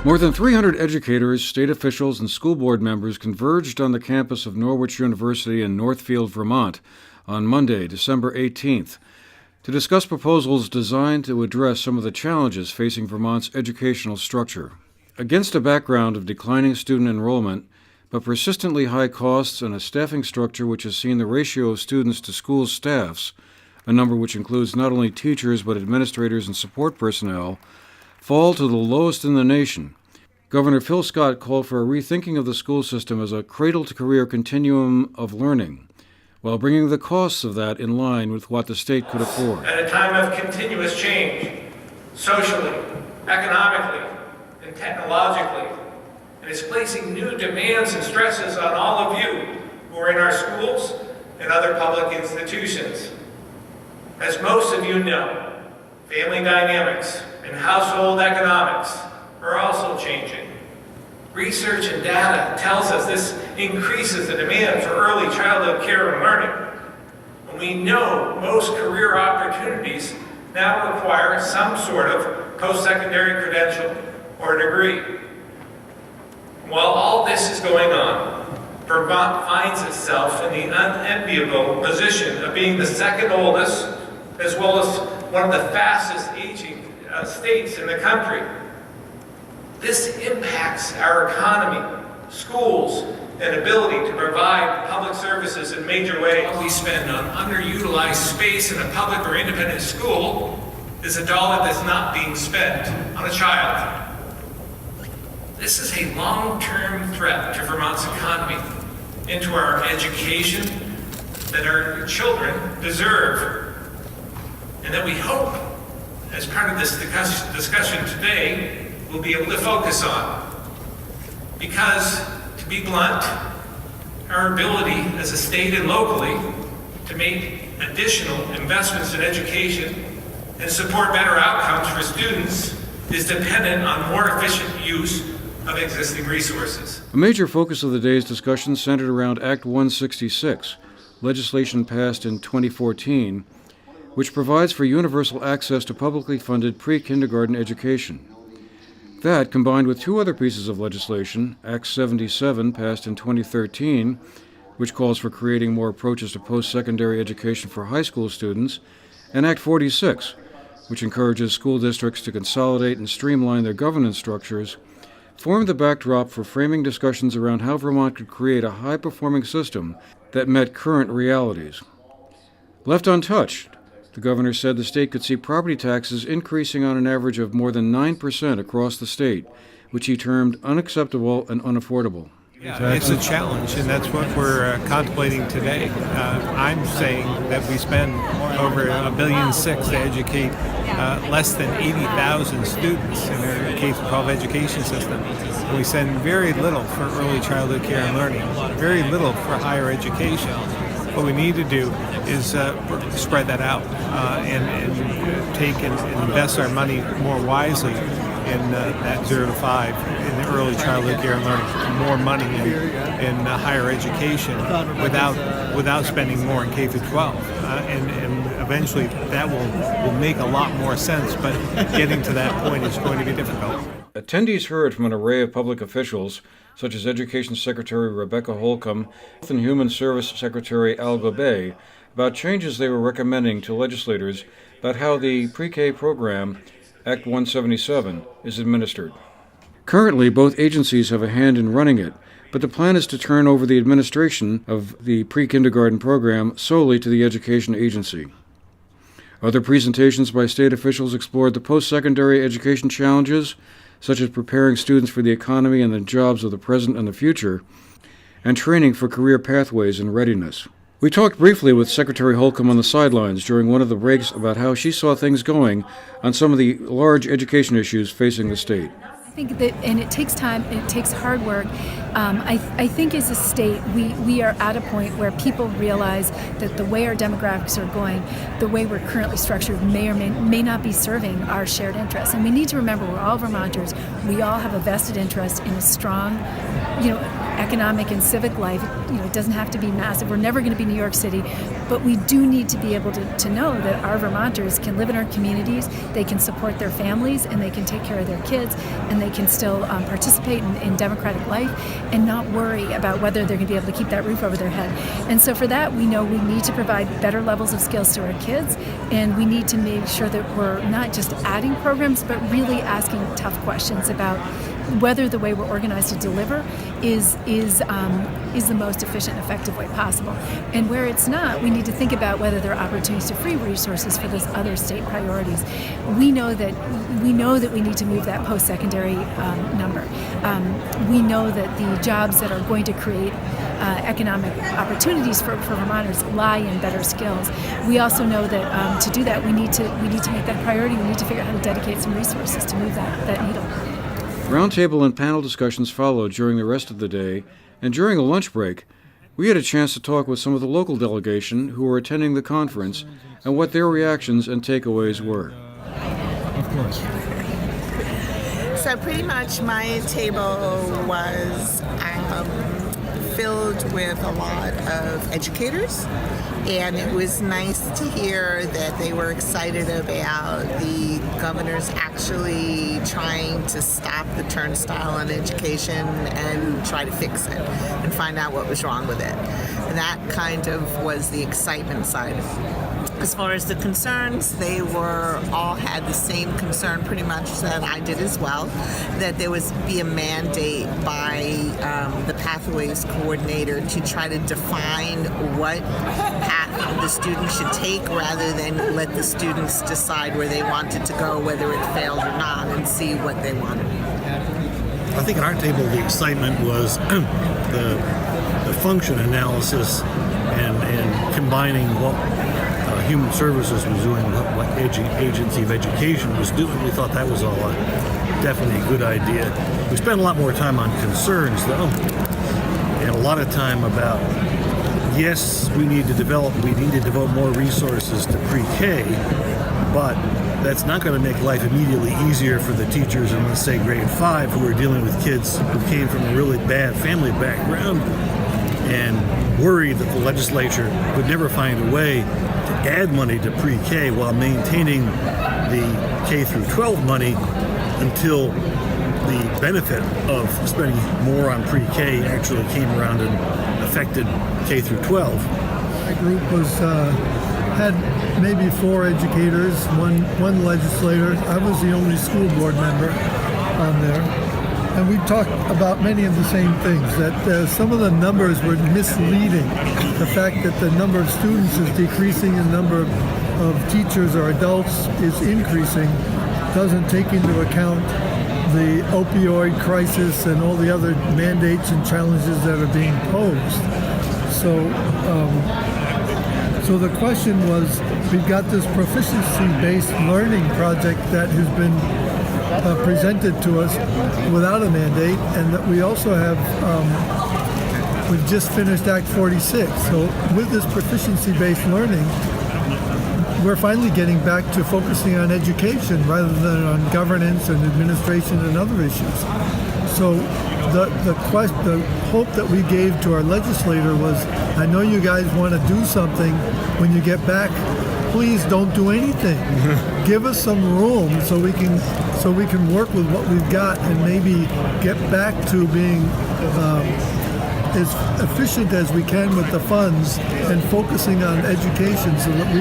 More than 300 educators, state officials, and school board members converged on the campus of Norwich University in Northfield, Vermont, on Monday, December 18th, to discuss proposals designed to address some of the challenges facing Vermont's educational structure. Against a background of declining student enrollment, but persistently high costs and a staffing structure which has seen the ratio of students to school staffs, a number which includes not only teachers but administrators and support personnel, fall to the lowest in the nation, Governor Phil Scott called for a rethinking of the school system as a cradle-to-career continuum of learning, while bringing the costs of that in line with what the state could afford. At a time of continuous change, socially, economically, and technologically, and is placing new demands and stresses on all of you who are in our schools and other public institutions. As most of you know, family dynamics and household economics are also changing. Research and data tells us this increases the demand for early childhood care and learning. And we know most career opportunities now require some sort of post-secondary credential or degree. While all this is going on, Vermont finds itself in the unenviable position of being the second oldest, as well as one of the fastest aging states in the country. This impacts our economy, schools, and ability to provide public services in major ways. What we spend on underutilized space in a public or independent school is a dollar that's not being spent on a child. This is a long-term threat to Vermont's economy and to our education that our children deserve, and that we hope, as part of this discussion today, we'll be able to focus on. Because, to be blunt, our ability as a state and locally to make additional investments in education and support better outcomes for students is dependent on more efficient use of existing resources. A major focus of the day's discussion centered around Act 166, legislation passed in 2014, which provides for universal access to publicly funded pre-kindergarten education. That, combined with two other pieces of legislation, Act 77, passed in 2013, which calls for creating more approaches to post-secondary education for high school students, and Act 46, which encourages school districts to consolidate and streamline their governance structures, formed the backdrop for framing discussions around how Vermont could create a high-performing system that met current realities. Left untouched, the governor said the state could see property taxes increasing on an average of more than 9% across the state, which he termed unacceptable and unaffordable. Yeah, it's a challenge, and that's what we're contemplating today. I'm saying that we spend over $1.6 billion to educate less than 80,000 students in our K-12 education system. And we send very little for early childhood care and learning, very little for higher education. What we need to do is spread that out and take and invest our money more wisely in that 0 to 5 in the early childhood care and learning, more money in higher education without spending more in K through 12, and eventually that will make a lot more sense. But getting to that point is going to be difficult. Attendees heard from an array of public officials, such as Education Secretary Rebecca Holcomb, Health and Human Service Secretary Al Gobay, about changes they were recommending to legislators about how the pre-K program, Act 177, is administered. Currently, both agencies have a hand in running it, but the plan is to turn over the administration of the pre-kindergarten program solely to the education agency. Other presentations by state officials explored the post-secondary education challenges, such as preparing students for the economy and the jobs of the present and the future, and training for career pathways and readiness. We talked briefly with Secretary Holcomb on the sidelines during one of the breaks about how she saw things going on some of the large education issues facing the state. I think that, and it takes time, and it takes hard work. I think as a state, we are at a point where people realize that the way our demographics are going, the way we're currently structured may or may not be serving our shared interests. And we need to remember we're all Vermonters. We all have a vested interest in a strong economic and civic life. It doesn't have to be massive. We're never going to be New York City, but we do need to be able to know that our Vermonters can live in our communities, they can support their families, and they can take care of their kids, and they can still participate in democratic life and not worry about whether they're going to be able to keep that roof over their head. And so for that, we know we need to provide better levels of skills to our kids, and we need to make sure that we're not just adding programs, but really asking tough questions about whether the way we're organized to deliver is the most efficient, effective way possible. And where it's not, we need to think about whether there are opportunities to free resources for those other state priorities. We know that we need to move that post-secondary number. We know that the jobs that are going to create economic opportunities for Vermonters lie in better skills. We also know that to do that, we need to make that a priority. We need to figure out how to dedicate some resources to move that needle. Roundtable and panel discussions followed during the rest of the day, and during a lunch break, we had a chance to talk with some of the local delegation who were attending the conference and what their reactions and takeaways were. Of course. So pretty much my table was filled with a lot of educators, and it was nice to hear that they were excited about the governor's actually trying to stop the turnstile on education and try to fix it and find out what was wrong with it. And that kind of was the excitement side of it. As far as the concerns, they all had the same concern pretty much that I did as well, that there was be a mandate by the Pathways Coordinator to try to define what path the students should take rather than let the students decide where they wanted to go, whether it failed or not, and see what they wanted. I think at our table the excitement was the function analysis and combining what Human Services was doing with what Agency of Education was doing. We thought that was all definitely a good idea. We spent a lot more time on concerns, though, and a lot of time about, yes, we need to devote more resources to pre-K, but that's not going to make life immediately easier for the teachers in, let's say, grade 5 who are dealing with kids who came from a really bad family background and worried that the legislature would never find a way to add money to pre-K while maintaining the K through 12 money until the benefit of spending more on pre-K actually came around and affected K through 12. My group had maybe 4 educators, one legislator. I was the only school board member on there. And we talked about many of the same things, that some of the numbers were misleading. The fact that the number of students is decreasing and the number of teachers or adults is increasing doesn't take into account the opioid crisis and all the other mandates and challenges that are being posed. So the question was, we've got this proficiency-based learning project that has been presented to us without a mandate, and that we also have, we've just finished Act 46. So with this proficiency-based learning, we're finally getting back to focusing on education rather than on governance and administration and other issues. So the hope that we gave to our legislator was, I know you guys want to do something when you get back. Please don't do anything. Give us some room so we can work with what we've got and maybe get back to being as efficient as we can with the funds and focusing on education so that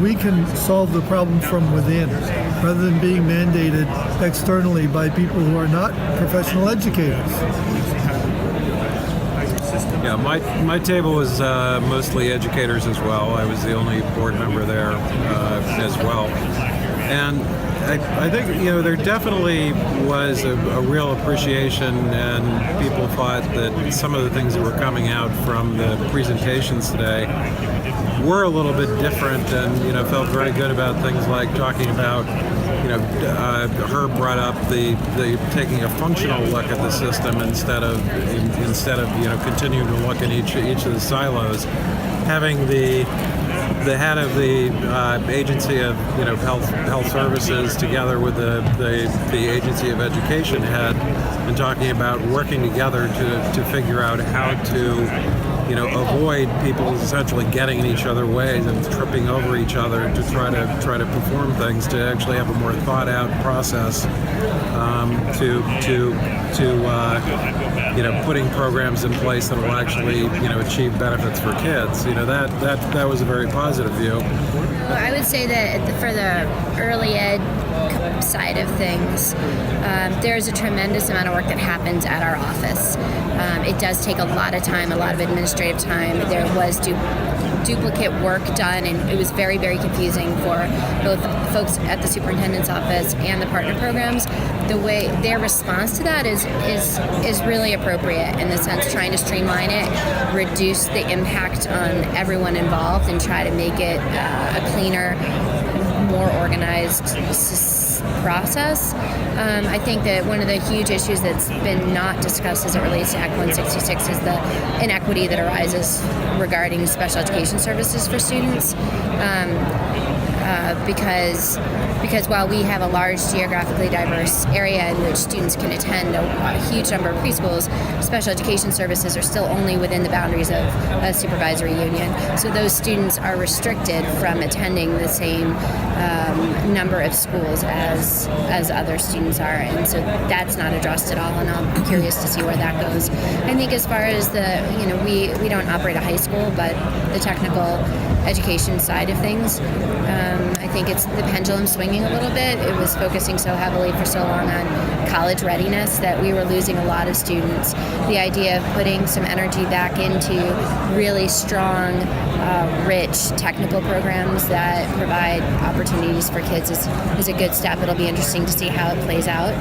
we can solve the problem from within rather than being mandated externally by people who are not professional educators. Yeah, my table was mostly educators as well. I was the only board member there as well. And I think, there definitely was a real appreciation, and people thought that some of the things that were coming out from the presentations today were a little bit different, and, felt very good about things like talking about, Herb brought up the taking a functional look at the system instead of continuing to look at each of the silos, having the the head of the agency of health services, together with the agency of education head, and talking about working together to figure out how to avoid people essentially getting in each other's ways and tripping over each other to try to perform things, to actually have a more thought out process, putting programs in place that will actually achieve benefits for kids. That was a very positive view. Well, I would say that for the early ed side of things, there's a tremendous amount of work that happens at our office. It does take a lot of time, a lot of administrative time. There was duplicate work done, and it was very, very confusing for both folks at the superintendent's office and the partner programs. The way their response to that is really appropriate, in the sense trying to streamline it, reduce the impact on everyone involved, and try to make it a cleaner, more organized process. I think that one of the huge issues that's been not discussed as it relates to Act 166 is the inequity that arises regarding special education services for students. Because while we have a large geographically diverse area in which students can attend a huge number of preschools, special education services are still only within the boundaries of a supervisory union. So those students are restricted from attending the same number of schools as other students are, and so that's not addressed at all, and I'll be curious to see where that goes. I think as far as we don't operate a high school, but the technical education side of things, I think it's the pendulum swinging a little bit. It was focusing so heavily for so long on college readiness that we were losing a lot of students. The idea of putting some energy back into really strong, rich technical programs that provide opportunities for kids is a good step. It'll be interesting to see how it plays out.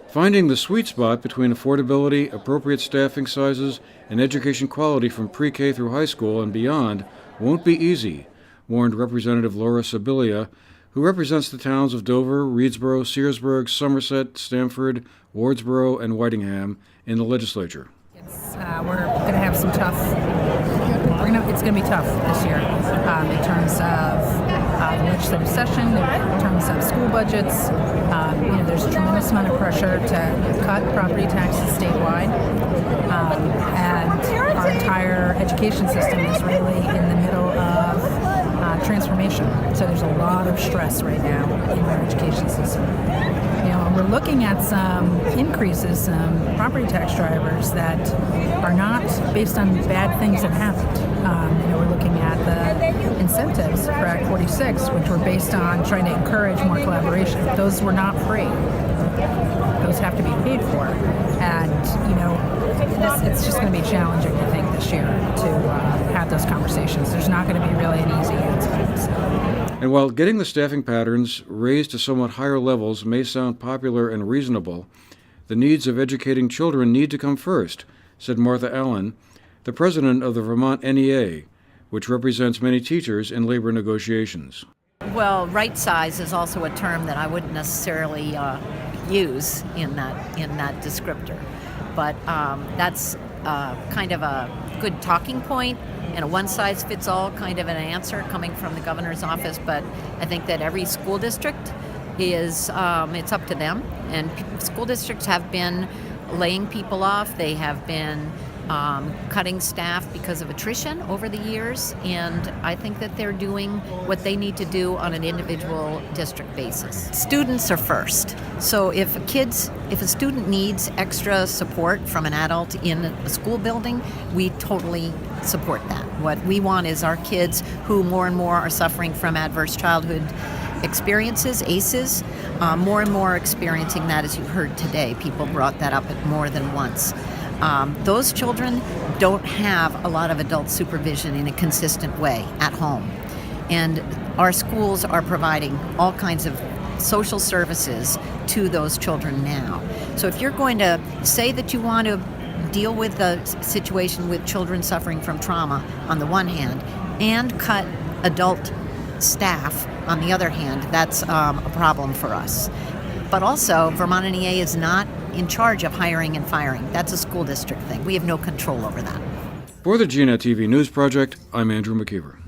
Finding the sweet spot between affordability, appropriate staffing sizes, and education quality from pre-K through high school and beyond won't be easy, warned Representative Laura Sibilia, who represents the towns of Dover, Reedsboro, Searsburg, Somerset, Stamford, Wardsboro, and Whitingham in the legislature. We're going to have some tough. It's going to be tough this year in terms of the legislative session, in terms of school budgets. There's a tremendous amount of pressure to cut property taxes statewide, and our entire education system is really in the middle of transformation. So there's a lot of stress right now in our education system. We're looking at some increases, some property tax drivers that are not based on bad things that happened. We're looking at the incentives for Act 46, which were based on trying to encourage more collaboration. Those were not free. Those have to be paid for. And, it's just going to be challenging, I think, this year to have those conversations. There's not going to be really an easy answer. And while getting the staffing patterns raised to somewhat higher levels may sound popular and reasonable, the needs of educating children need to come first, said Martha Allen, the president of the Vermont NEA, which represents many teachers in labor negotiations. Well, right size is also a term that I wouldn't necessarily use in that descriptor, but that's kind of a good talking point and a one-size-fits-all kind of an answer coming from the governor's office. But I think that every school district is it's up to them, and school districts have been laying people off. They have been cutting staff because of attrition over the years, and I think that they're doing what they need to do on an individual district basis. Students are first. So if a student needs extra support from an adult in a school building, we totally support that. What we want is our kids, who more and more are suffering from adverse childhood experiences, ACEs, more and more experiencing that, as you've heard today. People brought that up more than once. Those children don't have a lot of adult supervision in a consistent way at home. And our schools are providing all kinds of social services to those children now. So if you're going to say that you want to deal with a situation with children suffering from trauma on the one hand, and cut adult staff on the other hand, that's a problem for us. But also, Vermont NEA is not in charge of hiring and firing. That's a school district thing. We have no control over that. For the GNET TV News Project, I'm Andrew McKeever.